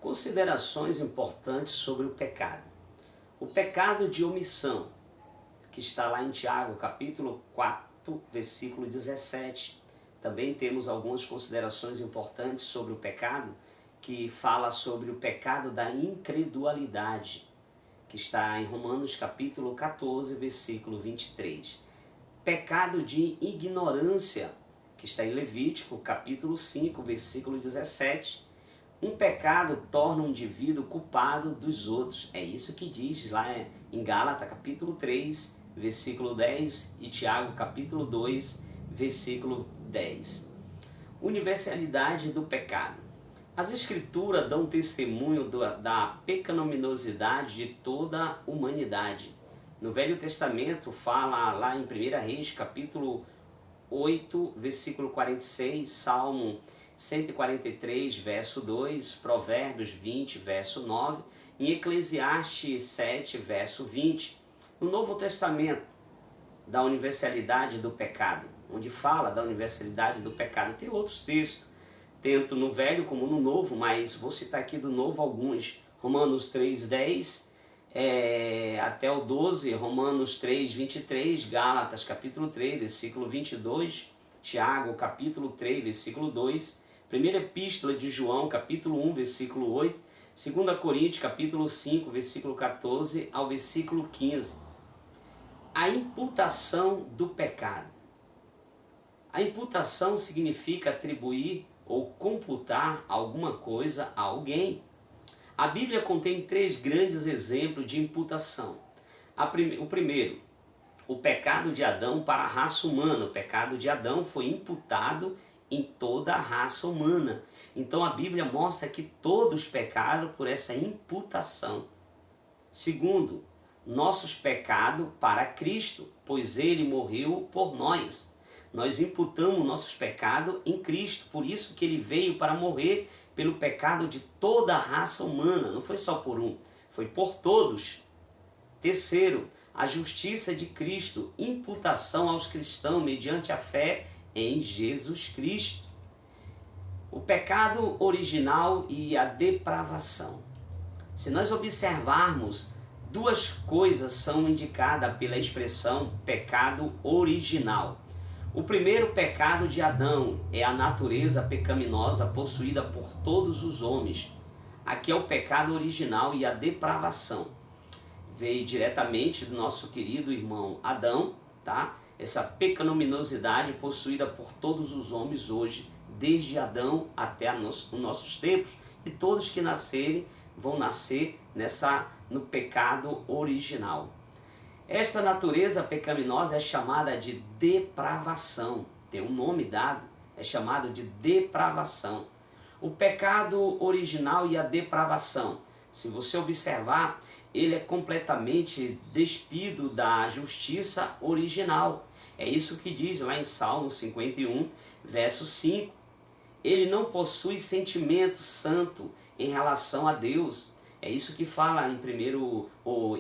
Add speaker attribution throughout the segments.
Speaker 1: Considerações importantes sobre o pecado. O pecado de omissão, que está lá em Tiago, capítulo 4, versículo 17. Também temos algumas considerações importantes sobre o pecado, que fala sobre o pecado da incredulidade, que está em Romanos capítulo 14, versículo 23. Pecado de ignorância, que está em Levítico capítulo 5, versículo 17. Um pecado torna um indivíduo culpado dos outros. É isso que diz lá em Gálatas capítulo 3, versículo 10 e Tiago capítulo 2, versículo 10. Universalidade do pecado. As escrituras dão testemunho da pecaminosidade de toda a humanidade. No Velho Testamento fala lá em 1 Reis capítulo 8, versículo 46, Salmo 143, verso 2, Provérbios 20, verso 9, em Eclesiastes 7, verso 20. No Novo Testamento, da universalidade do pecado, onde fala da universalidade do pecado. Tem outros textos, tanto no Velho como no Novo, mas vou citar aqui do Novo alguns. Romanos 3, 10, até o 12, Romanos 3, 23, Gálatas capítulo 3, versículo 22, Tiago capítulo 3, versículo 2, Primeira Epístola de João, capítulo 1, versículo 8, 2 Coríntios, capítulo 5, versículo 14 ao versículo 15. A imputação do pecado. A imputação significa atribuir ou computar alguma coisa a alguém. A Bíblia contém 3 grandes exemplos de imputação. O primeiro, o pecado de Adão para a raça humana. O pecado de Adão foi imputado em toda a raça humana. Então a Bíblia mostra que todos pecaram por essa imputação. Segundo, nossos pecados para Cristo, pois Ele morreu por nós. Nós imputamos nossos pecados em Cristo, por isso que Ele veio para morrer pelo pecado de toda a raça humana. Não foi só por um, foi por todos. Terceiro, a justiça de Cristo, imputação aos cristãos mediante a fé em Jesus Cristo. O pecado original e a depravação. Se nós observarmos, 2 coisas são indicadas pela expressão pecado original. O primeiro pecado de Adão é a natureza pecaminosa possuída por todos os homens. Aqui é o pecado original e a depravação. Veio diretamente do nosso querido irmão Adão, tá? Essa pecaminosidade possuída por todos os homens hoje, desde Adão até os nossos tempos, e todos que nascerem vão nascer no pecado original. Esta natureza pecaminosa é chamada de depravação, tem um nome dado, é chamado de depravação. O pecado original e a depravação, se você observar, ele é completamente despido da justiça original. É isso que diz lá em Salmo 51, verso 5. Ele não possui sentimento santo em relação a Deus. É isso que fala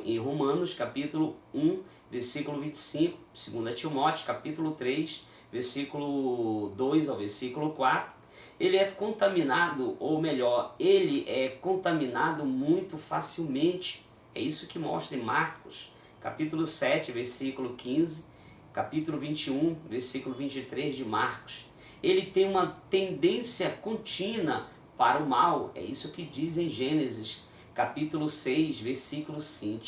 Speaker 1: em Romanos capítulo 1, versículo 25, 2 Timóteo capítulo 3, versículo 2 ao versículo 4. Ele é contaminado, ou melhor, ele é contaminado muito facilmente. É isso que mostra em Marcos capítulo 7, versículo 15, capítulo 21, versículo 23 de Marcos. Ele tem uma tendência contínua para o mal. É isso que diz em Gênesis capítulo 6, versículo 5.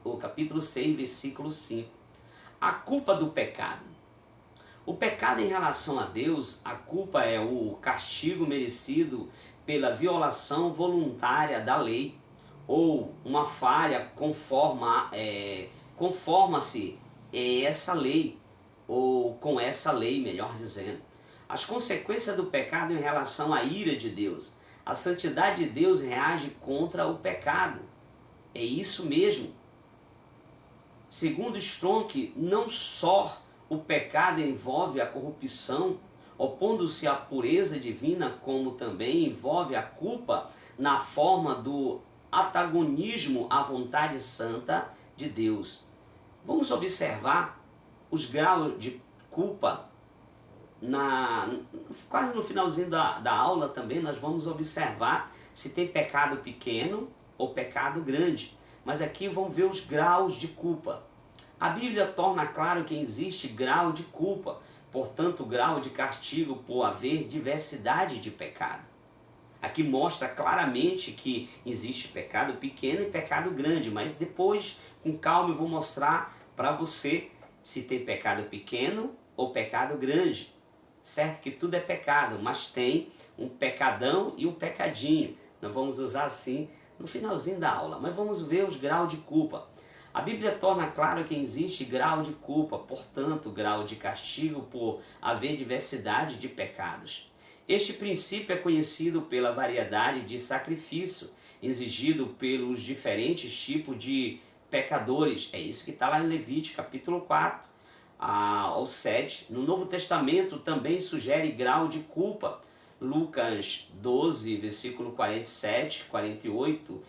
Speaker 1: Ou capítulo 6, versículo 5. A culpa do pecado. O pecado em relação a Deus, a culpa é o castigo merecido pela violação voluntária da lei, ou uma falha conforma-se essa lei, ou com essa lei, melhor dizendo. As consequências do pecado em relação à ira de Deus. A santidade de Deus reage contra o pecado. É isso mesmo. Segundo Strong, não só o pecado envolve a corrupção, opondo-se à pureza divina, como também envolve a culpa na forma do antagonismo à vontade santa de Deus. Vamos observar os graus de culpa quase no finalzinho da aula também, nós vamos observar se tem pecado pequeno ou pecado grande. Mas aqui vamos ver os graus de culpa. A Bíblia torna claro que existe grau de culpa, portanto grau de castigo por haver diversidade de pecado. Aqui mostra claramente que existe pecado pequeno e pecado grande, mas depois, com calma, eu vou mostrar para você se tem pecado pequeno ou pecado grande. Certo que tudo é pecado, mas tem um pecadão e um pecadinho. Nós vamos usar assim no finalzinho da aula, mas vamos ver os graus de culpa. A Bíblia torna claro que existe grau de culpa, portanto, grau de castigo por haver diversidade de pecados. Este princípio é conhecido pela variedade de sacrifício exigido pelos diferentes tipos de pecadores. É isso que está lá em Levítico, capítulo 4 ao 7. No Novo Testamento também sugere grau de culpa. Lucas 12, versículo 47, 48,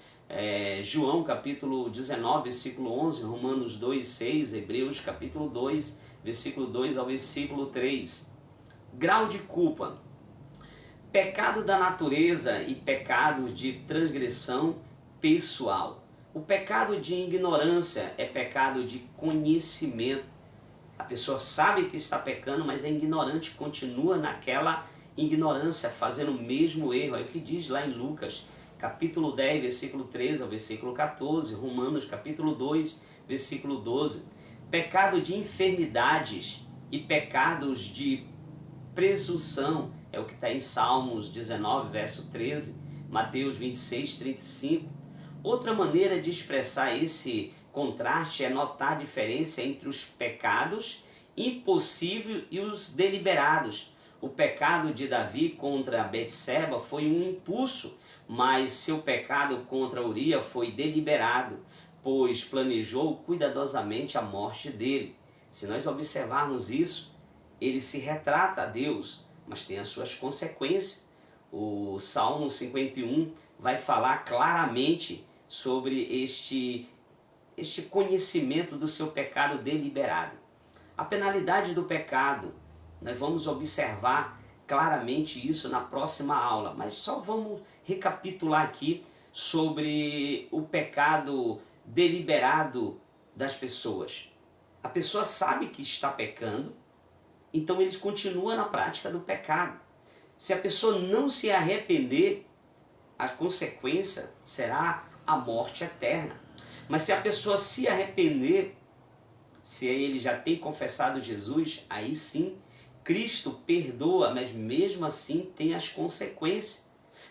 Speaker 1: João capítulo 19, versículo 11, Romanos 2, 6, Hebreus capítulo 2, versículo 2 ao versículo 3. Grau de culpa. Pecado da natureza e pecado de transgressão pessoal. O pecado de ignorância é pecado de conhecimento. A pessoa sabe que está pecando, mas é ignorante, continua naquela ignorância, fazendo o mesmo erro. É o que diz lá em Lucas, capítulo 10, versículo 13 ao versículo 14, Romanos, capítulo 2, versículo 12. Pecado de enfermidades e pecados de presunção, é o que está em Salmos 19, verso 13, Mateus 26, 35. Outra maneira de expressar esse contraste é notar a diferença entre os pecados impossíveis e os deliberados. O pecado de Davi contra Betseba foi um impulso, mas seu pecado contra Uria foi deliberado, pois planejou cuidadosamente a morte dele. Se nós observarmos isso, ele se retrata a Deus, mas tem as suas consequências. O Salmo 51 vai falar claramente sobre este conhecimento do seu pecado deliberado. A penalidade do pecado, nós vamos observar claramente isso na próxima aula, mas só vamos recapitular aqui sobre o pecado deliberado das pessoas. A pessoa sabe que está pecando, então ele continua na prática do pecado. Se a pessoa não se arrepender, a consequência será a morte eterna. Mas se a pessoa se arrepender, se ele já tem confessado Jesus, aí sim, Cristo perdoa, mas mesmo assim tem as consequências.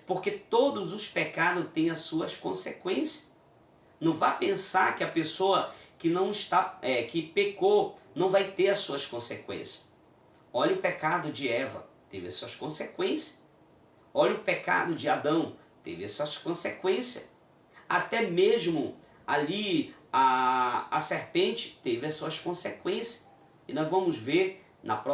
Speaker 1: Porque todos os pecados têm as suas consequências. Não vá pensar que a pessoa que não está, que pecou, não vai ter as suas consequências. Olha o pecado de Eva, teve as suas consequências. Olha o pecado de Adão, teve as suas consequências. Até mesmo ali a serpente teve as suas consequências. E nós vamos ver na próxima